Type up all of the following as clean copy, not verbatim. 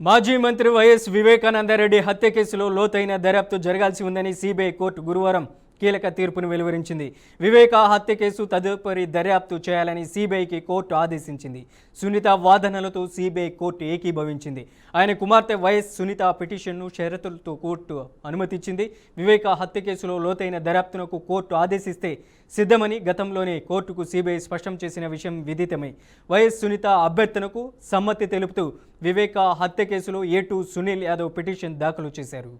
మాజీ మంత్రి వైఎస్ వివేకానందరెడ్డి హత్య కేసులో లోతైన దర్యాప్తు జరగాల్సి ఉందని సిబిఐ కోర్టు గురువారం కీలక తీర్పును వెలువరించింది. వివేక హత్య కేసు తదుపరి దర్యాప్తు చేయాలని సిబిఐకి కోర్టు ఆదేశించింది. సునీత వాదనలతో సిబిఐ కోర్టు ఏకీభవించింది. ఆయన కుమార్తె వైఎస్ సునీత పిటిషన్ను షరతులతో కోర్టు అనుమతించింది. వివేక హత్య కేసులో లోతైన దర్యాప్తునకు కోర్టు ఆదేశిస్తే సిద్ధమని గతంలోనే కోర్టుకు సిబిఐ స్పష్టం చేసిన విషయం విదితమే. వైఎస్ సునీత అభ్యర్థనకు సమ్మతి తెలుపుతూ వివేక హత్య కేసులో A2 సునీల్ యాదవ్ పిటిషన్ దాఖలు చేశారు.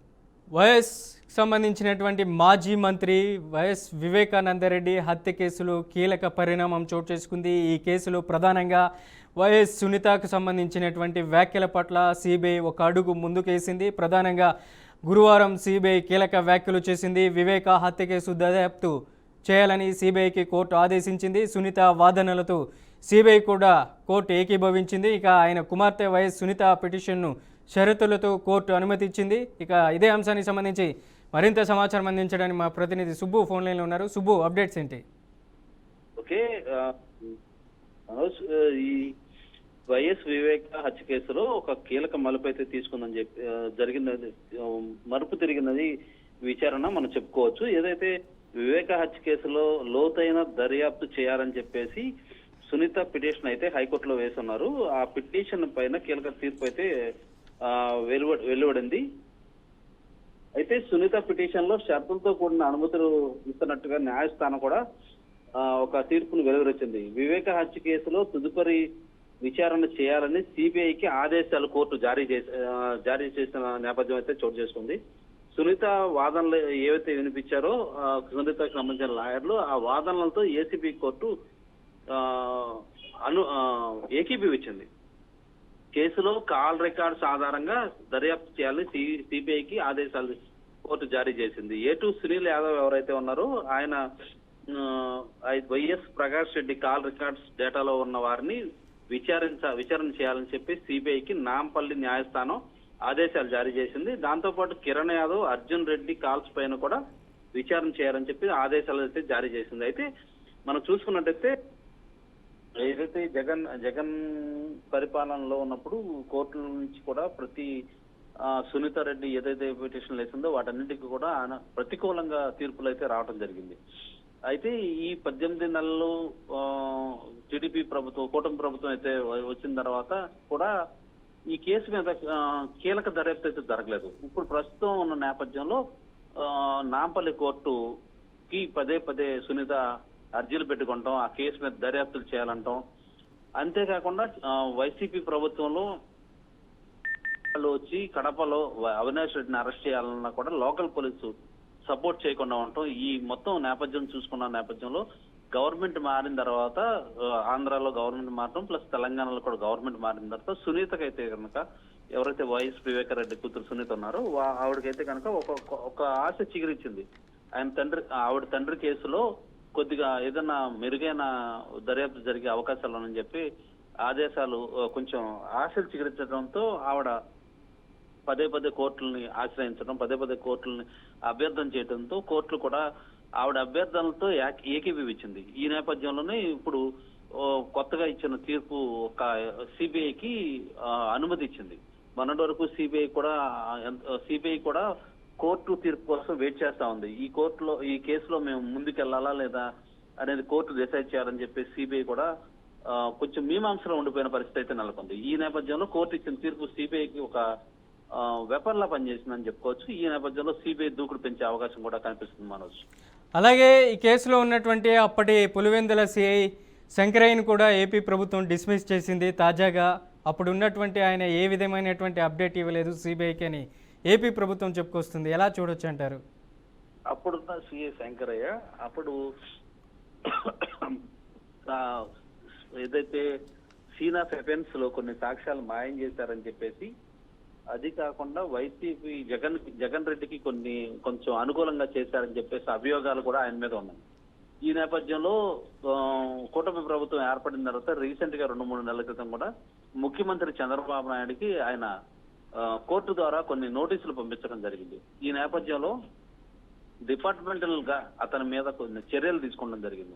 వైఎస్ సంబంధించినటువంటి మాజీ మంత్రి వైఎస్ వివేకానందరెడ్డి హత్య కేసులో కీలక పరిణామం చోటు చేసుకుంది. ఈ కేసులో ప్రధానంగా వైఎస్ సునీతకు సంబంధించినటువంటి వ్యాఖ్యల పట్ల సిబిఐ ఒక అడుగు ముందుకేసింది. ప్రధానంగా గురువారం సిబిఐ కీలక వ్యాఖ్యలు చేసింది. వివేక హత్య కేసు దర్యాప్తు చేయాలని సిబిఐకి కోర్టు ఆదేశించింది. సునీత వాదనలతో సిబిఐ కూడా కోర్టు ఏకీభవించింది. ఇక ఆయన కుమార్తె వైఎస్ సునీత పిటిషన్ను షరతులతో కోర్టు అనుమతించింది. ఇక ఇదే అంశానికి సంబంధించి మరింత సమాచారం అందించడానికి మా ప్రతినిధి సుబ్బు ఫోన్ లైన్లో ఉన్నారు. సుబ్బు, అప్డేట్స్ ఏంటి? ఓకే, మనోజ్, ఈ వైఎస్ వివేక హత్య కేసులో ఒక కీలక మలుపు అయితే తీసుకుందని చెప్పి జరిగినది, మలుపు తిరిగినది విచారణ మనం చెప్పుకోవచ్చు. ఏదైతే వివేక హత్య కేసులో లోతైన దర్యాప్తు చేయాలని చెప్పేసి సునీత పిటిషన్ అయితే హైకోర్టులో వేసున్నారు. ఆ పిటిషన్ పైన కీలక తీర్పు అయితే వెలువడింది. అయితే సునీత పిటిషన్ లో షరతులతో కూడిన అనుమతులు ఇస్తున్నట్టుగా న్యాయస్థానం కూడా ఒక తీర్పును వెలువరించింది. వివేక హత్య కేసులో తదుపరి విచారణ చేయాలని సిబిఐకి ఆదేశాలు కోర్టు జారీ చేసిన నేపథ్యం అయితే చోటు చేసుకుంది. సునీత వాదనలు ఏవైతే వినిపించారో సునీతకు సంబంధించిన లాయర్లు ఆ వాదనలతో ఏసీబీ కోర్టు ఏకీభవించింది. కేసులో కాల్ రికార్డ్స్ ఆధారంగా దర్యాప్తు చేయాలని సిబిఐకి ఆదేశాలు కోర్టు జారీ చేసింది. A2 సునీల్ యాదవ్ ఎవరైతే ఉన్నారో ఆయన YS Prakash Reddy call records డేటాలో ఉన్న వారిని విచారణ చేయాలని చెప్పి సిబిఐకి నాంపల్లి న్యాయస్థానం ఆదేశాలు జారీ చేసింది. దాంతో పాటు కిరణ్ యాదవ్, అర్జున్ రెడ్డి కాల్స్ పైన కూడా విచారణ చేయాలని చెప్పి ఆదేశాలు అయితే జారీ చేసింది. అయితే మనం చూసుకున్నట్టయితే ఏదైతే జగన్ పరిపాలనలో ఉన్నప్పుడు కోర్టుల నుంచి కూడా ప్రతి సునీత రెడ్డి ఏదైతే పిటిషన్లు వేసిందో వాటన్నిటికీ కూడా ప్రతికూలంగా తీర్పులు అయితే రావడం జరిగింది. అయితే ఈ 18 నెలలు టీడీపీ ప్రభుత్వం, కూటమి ప్రభుత్వం అయితే వచ్చిన తర్వాత కూడా ఈ కేసు మీద కీలక దర్యాప్తు అయితే జరగలేదు. ఇప్పుడు ప్రస్తుతం ఉన్న నేపథ్యంలో నాంపల్లి కోర్టుకి పదే సునీత అర్జీలు పెట్టుకుంటాం, ఆ కేసు మీద దర్యాప్తులు చేయాలంటాం. అంతేకాకుండా వైసీపీ ప్రభుత్వంలో వచ్చి కడపలో అవినాష్ రెడ్డిని అరెస్ట్ చేయాలన్నా కూడా లోకల్ పోలీసు సపోర్ట్ చేయకుండా ఉంటాం. ఈ మొత్తం నేపథ్యం చూసుకున్న నేపథ్యంలో గవర్నమెంట్ మారిన తర్వాత ఆంధ్రాలో గవర్నమెంట్ మారడం ప్లస్ తెలంగాణలో కూడా గవర్నమెంట్ మారిన తర్వాత సునీతకైతే కనుక ఎవరైతే వైఎస్ వివేకారెడ్డి కూతురు సునీత ఉన్నారో ఆవిడకైతే కనుక ఒక ఆశ చిగురించింది. ఆవిడ తండ్రి కేసులో కొద్దిగా ఏదైనా మెరుగైన దర్యాప్తు జరిగే అవకాశాలు ఉన్నాయని చెప్పి ఆదేశాలు కొంచెం ఆశలు చిగురించడంతో ఆవిడ పదే కోర్టులని ఆశ్రయించడం, పదే కోర్టులని అభ్యర్థన చేయడంతో కోర్టులు కూడా ఆవిడ అభ్యర్థనలతో ఏకీభవించింది. ఈ నేపథ్యంలోనే ఇప్పుడు కొత్తగా ఇచ్చిన తీర్పు ఒక సిబిఐకి అనుమతి ఇచ్చింది. మొన్నటి వరకు సిబిఐ కూడా కోర్టు తీర్పు కోసం వెయిట్ చేస్తా ఉంది. ఈ కేసులో మేము ముందుకెళ్లాలా లేదా అనేది కోర్టు డిసైడ్ చేయాలని చెప్పి సిబిఐ కూడా కొంచెం మీమాంసలో ఉండిపోయిన పరిస్థితి అయితే నెలకొంది. ఈ నేపథ్యంలో కోర్టు ఇచ్చిన తీర్పు సిబిఐకి ఒక వెపన్ లా పనిచేసిందని చెప్పుకోవచ్చు. ఈ నేపథ్యంలో సిబిఐ దూకుడు పెంచే అవకాశం కూడా కనిపిస్తుంది మనోజ్. అలాగే ఈ కేసులో ఉన్నటువంటి అప్పటి పులివెందుల సిఐ శంకరయ్యను కూడా ఏపీ ప్రభుత్వం డిస్మిస్ చేసింది. తాజాగా అప్పుడు ఉన్నటువంటి ఆయన ఏ విధమైనటువంటి అప్డేట్ ఇవ్వలేదు సిబిఐకి అని ఏపీ ప్రభుత్వం చెప్పుకొస్తుంది. ఎలా చూడొచ్చు అంటారు? అప్పుడున్న సిఐ శంకరయ్య అప్పుడు ఏదైతే సీన్ ఆఫ్ ఎఫెన్స్ లో కొన్ని సాక్ష్యాలు మాయం చేశారని చెప్పేసి, అది కాకుండా వైసీపీ జగన్ రెడ్డికి కొంచెం అనుకూలంగా చేశారని చెప్పేసి అభియోగాలు కూడా ఆయన మీద ఉన్నాయి. ఈ నేపథ్యంలో కూటమి ప్రభుత్వం ఏర్పడిన తర్వాత రీసెంట్ గా 2-3 నెలల క్రితం కూడా ముఖ్యమంత్రి చంద్రబాబు నాయుడుకి ఆయన కోర్టు ద్వారా కొన్ని నోటీసులు పంపించడం జరిగింది. ఈ నేపథ్యంలో డిపార్ట్మెంటల్ గా అతని మీద కొన్ని చర్యలు తీసుకోవడం జరిగింది.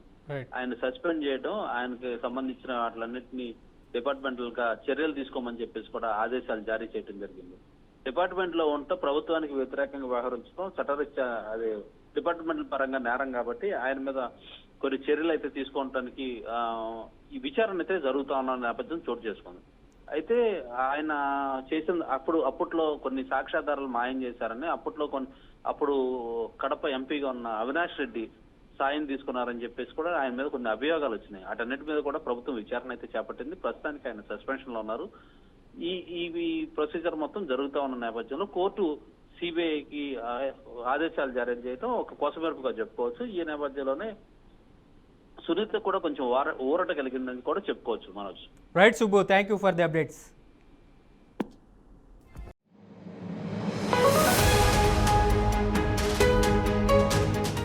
ఆయన సస్పెండ్ చేయడం, ఆయనకి సంబంధించిన వాటిలన్నింటినీ డిపార్ట్మెంటల్ గా చర్యలు తీసుకోమని చెప్పేసి కూడా ఆదేశాలు జారీ చేయడం జరిగింది. డిపార్ట్మెంట్ లో ఉంటూ ప్రభుత్వానికి వ్యతిరేకంగా వ్యవహరించడం చట్టరీత్యా అది డిపార్ట్మెంటల్ పరంగా నేరం కాబట్టి ఆయన మీద కొన్ని చర్యలు అయితే తీసుకోవడానికి ఈ విచారణ అయితే జరుగుతా ఉన్న నేపథ్యం చోటు చేసుకుంది. అయితే ఆయన చేసిన అప్పట్లో కొన్ని సాక్ష్యాధారాలు మాయం చేశారని అప్పుడు కడప ఎంపీగా ఉన్న అవినాష్ రెడ్డి సాయం తీసుకున్నారని చెప్పేసి కూడా ఆయన మీద కొన్ని అభియోగాలు వచ్చినాయి. వాటన్నిటి మీద కూడా ప్రభుత్వం విచారణ అయితే చేపట్టింది. ప్రస్తుతానికి ఆయన సస్పెన్షన్ లో ఉన్నారు. ఈ ప్రొసీజర్ మొత్తం జరుగుతా ఉన్న నేపథ్యంలో కోర్టు సిబిఐకి ఆదేశాలు జారీ చేయడం ఒక కొసమెరుపుగా చెప్పుకోవచ్చు. ఈ నేపథ్యంలోనే సునీత కూడా కొంచెం ఊరట కలిగిందని కూడా చెప్పుకోవచ్చు Manoj. Right Subbu, thank you for the updates.